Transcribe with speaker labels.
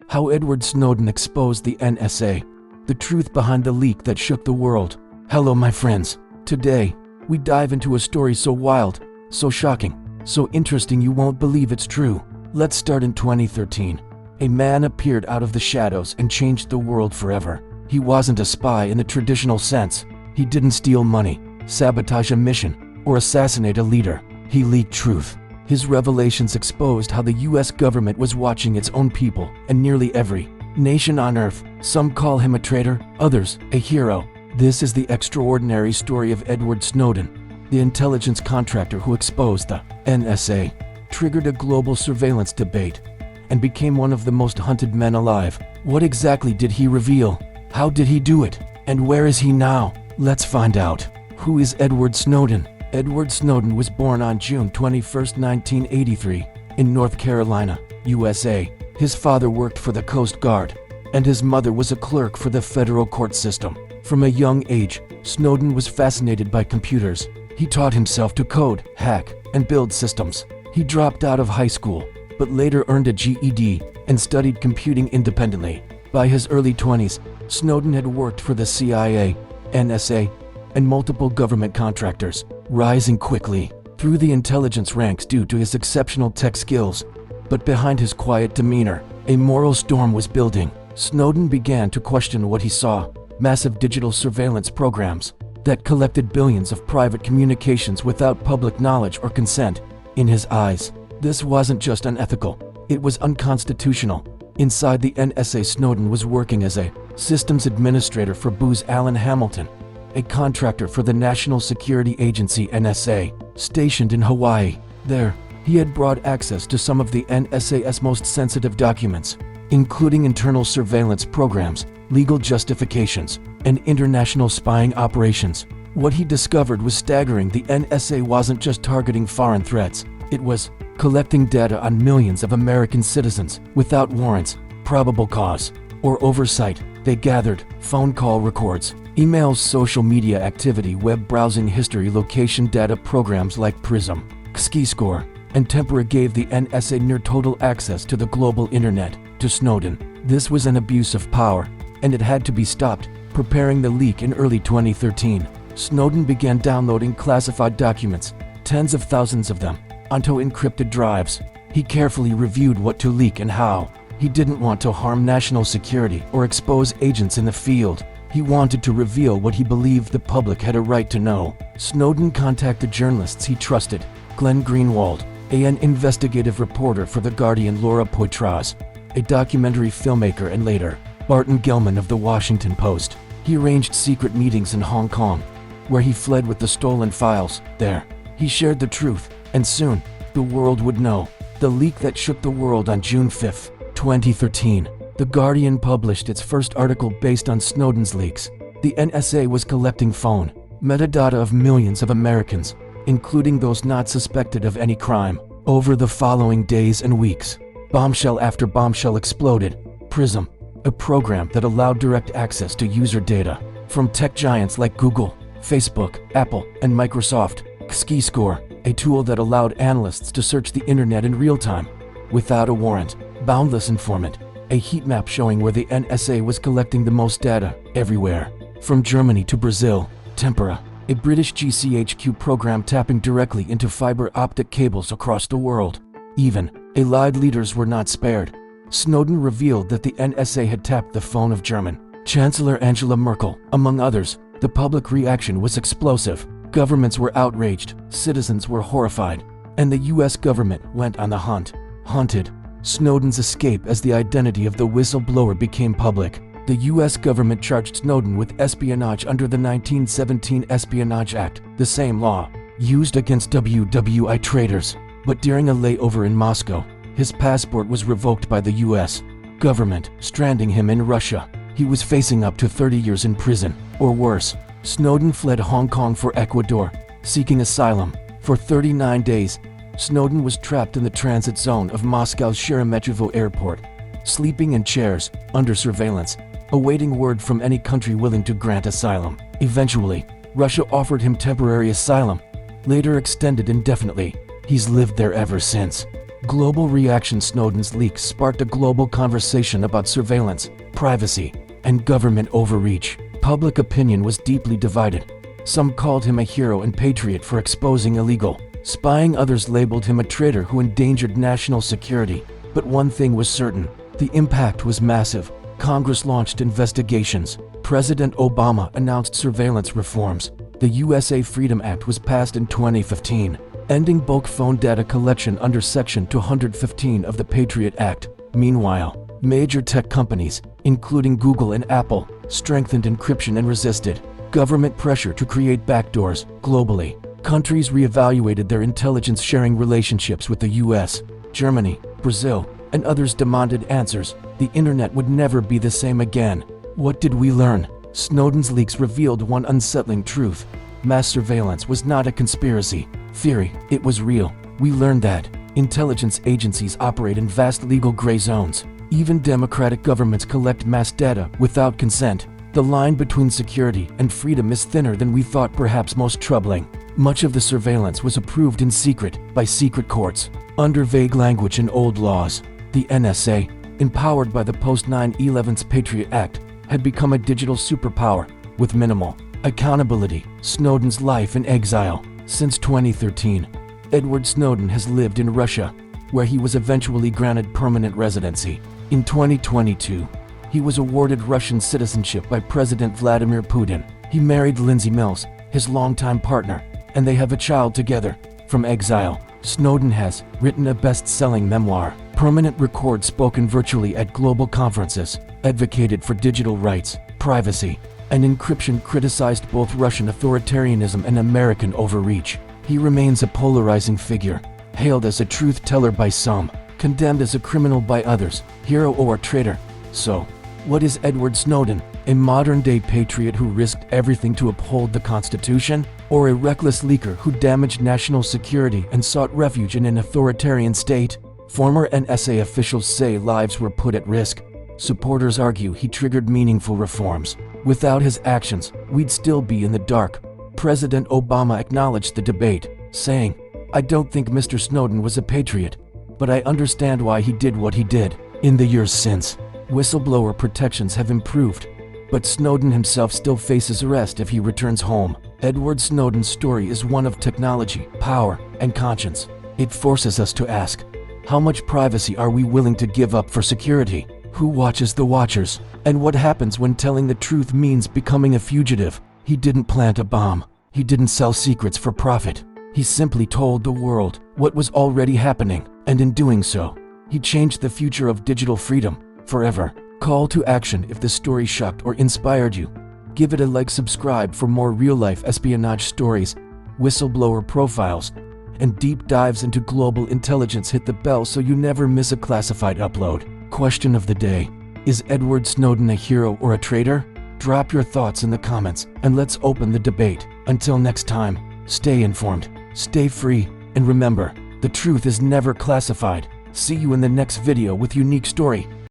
Speaker 1: How Edward Snowden exposed the NSA. The truth behind the leak that shook the world. Hello my friends. Today, we dive into a story so wild, so shocking, so interesting you won't believe it's true. Let's start in 2013. A man appeared out of the shadows and changed the world forever. He wasn't a spy in the traditional sense. He didn't steal money, sabotage a mission, or assassinate a leader. He leaked truth. His revelations exposed how the US government was watching its own people and nearly every nation on Earth. Some call him a traitor, others a hero. This is the extraordinary story of Edward Snowden, the intelligence contractor who exposed the NSA, triggered a global surveillance debate, and became one of the most hunted men alive. What exactly did he reveal? How did he do it? And where is he now? Let's find out. Who is Edward Snowden? Edward Snowden was born on June 21, 1983, in North Carolina, USA. His father worked for the Coast Guard, and his mother was a clerk for the federal court system. From a young age, Snowden was fascinated by computers. He taught himself to code, hack, and build systems. He dropped out of high school, but later earned a GED and studied computing independently. By his early 20s, Snowden had worked for the CIA, NSA, and multiple government contractors, rising quickly through the intelligence ranks due to his exceptional tech skills. But behind his quiet demeanor, a moral storm was building. Snowden began to question what he saw: massive digital surveillance programs that collected billions of private communications without public knowledge or consent. In his eyes, this wasn't just unethical, it was unconstitutional. Inside the NSA, Snowden was working as a systems administrator for Booz Allen Hamilton, a contractor for the National Security Agency NSA, stationed in Hawaii. There, he had broad access to some of the NSA's most sensitive documents, including internal surveillance programs, legal justifications, and international spying operations. What he discovered was staggering. The NSA wasn't just targeting foreign threats, it was collecting data on millions of American citizens without warrants, probable cause, or oversight. They gathered phone call records, emails, social media activity, web browsing history, location data. Programs like Prism, Ski-Score, and Tempora gave the NSA near total access to the global internet. To Snowden, this was an abuse of power, and it had to be stopped. Preparing the leak in early 2013, Snowden began downloading classified documents, tens of thousands of them, onto encrypted drives. He carefully reviewed what to leak and how. He didn't want to harm national security or expose agents in the field. He wanted to reveal what he believed the public had a right to know. Snowden contacted journalists he trusted: Glenn Greenwald, an investigative reporter for The Guardian; Laura Poitras, a documentary filmmaker; and later, Barton Gellman of The Washington Post. He arranged secret meetings in Hong Kong, where he fled with the stolen files. There, he shared the truth, and soon, the world would know. The leak that shook the world. On June 5, 2013, The Guardian published its first article based on Snowden's leaks. The NSA was collecting phone metadata of millions of Americans, including those not suspected of any crime. Over the following days and weeks, bombshell after bombshell exploded. Prism, a program that allowed direct access to user data from tech giants like Google, Facebook, Apple, and Microsoft. Ski-Score, a tool that allowed analysts to search the internet in real time without a warrant. Boundless Informant, a heat map showing where the NSA was collecting the most data, everywhere, from Germany to Brazil. Tempora, a British GCHQ program tapping directly into fiber optic cables across the world. Even allied leaders were not spared. Snowden revealed that the NSA had tapped the phone of German Chancellor Angela Merkel, among others. The public reaction was explosive. Governments were outraged, citizens were horrified, and the US government went on the hunt. Hunted. Snowden's escape as the identity of the whistleblower became public. The US government charged Snowden with espionage under the 1917 Espionage Act, the same law used against WWI traitors. But during a layover in Moscow, his passport was revoked by the US government, stranding him in Russia. He was facing up to 30 years in prison, or worse. Snowden fled Hong Kong for Ecuador, seeking asylum. For 39 days, Snowden was trapped in the transit zone of Moscow's Sheremetyevo airport, sleeping in chairs, under surveillance, awaiting word from any country willing to grant asylum. Eventually, Russia offered him temporary asylum, later extended indefinitely. He's lived there ever since. Global reaction. Snowden's leaks sparked a global conversation about surveillance, privacy, and government overreach. Public opinion was deeply divided. Some called him a hero and patriot for exposing illegal spying. Others labeled him a traitor who endangered national security. But one thing was certain: the impact was massive. Congress launched investigations. President Obama announced surveillance reforms. The USA Freedom Act was passed in 2015, ending bulk phone data collection under Section 215 of the Patriot Act. Meanwhile, major tech companies, including Google and Apple, strengthened encryption and resisted government pressure to create backdoors. Globally, countries reevaluated their intelligence sharing relationships with the US, Germany, Brazil, and others demanded answers. The internet would never be the same again. What did we learn? Snowden's leaks revealed one unsettling truth: mass surveillance was not a conspiracy theory, it was real. We learned that intelligence agencies operate in vast legal gray zones. Even democratic governments collect mass data without consent. The line between security and freedom is thinner than we thought. Perhaps most troubling, much of the surveillance was approved in secret by secret courts, under vague language and old laws. The NSA, empowered by the post-9/11 Patriot Act, had become a digital superpower with minimal accountability. Snowden's life in exile. Since 2013, Edward Snowden has lived in Russia, where he was eventually granted permanent residency. In 2022, he was awarded Russian citizenship by President Vladimir Putin. He married Lindsay Mills, his longtime partner, and they have a child together. From exile, Snowden has written a best-selling memoir, Permanent Record, spoken virtually at global conferences, advocated for digital rights, privacy, and encryption, criticized both Russian authoritarianism and American overreach. He remains a polarizing figure, hailed as a truth teller by some, condemned as a criminal by others, hero or traitor. So, what is Edward Snowden? A modern-day patriot who risked everything to uphold the Constitution? Or a reckless leaker who damaged national security and sought refuge in an authoritarian state? Former NSA officials say lives were put at risk. Supporters argue he triggered meaningful reforms. Without his actions, we'd still be in the dark. President Obama acknowledged the debate, saying, "I don't think Mr. Snowden was a patriot, but I understand why he did what he did." In the years since, whistleblower protections have improved, but Snowden himself still faces arrest if he returns home. Edward Snowden's story is one of technology, power, and conscience. It forces us to ask, how much privacy are we willing to give up for security? Who watches the watchers? And what happens when telling the truth means becoming a fugitive? He didn't plant a bomb. He didn't sell secrets for profit. He simply told the world what was already happening, and in doing so, he changed the future of digital freedom forever. Call to action: if the story shocked or inspired you, give it a like, subscribe for more real-life espionage stories, whistleblower profiles, and deep dives into global intelligence. Hit the bell so you never miss a classified upload. Question of the day: is Edward Snowden a hero or a traitor? Drop your thoughts in the comments and let's open the debate. Until next time, stay informed, stay free, and remember, the truth is never classified. See you in the next video with unique story.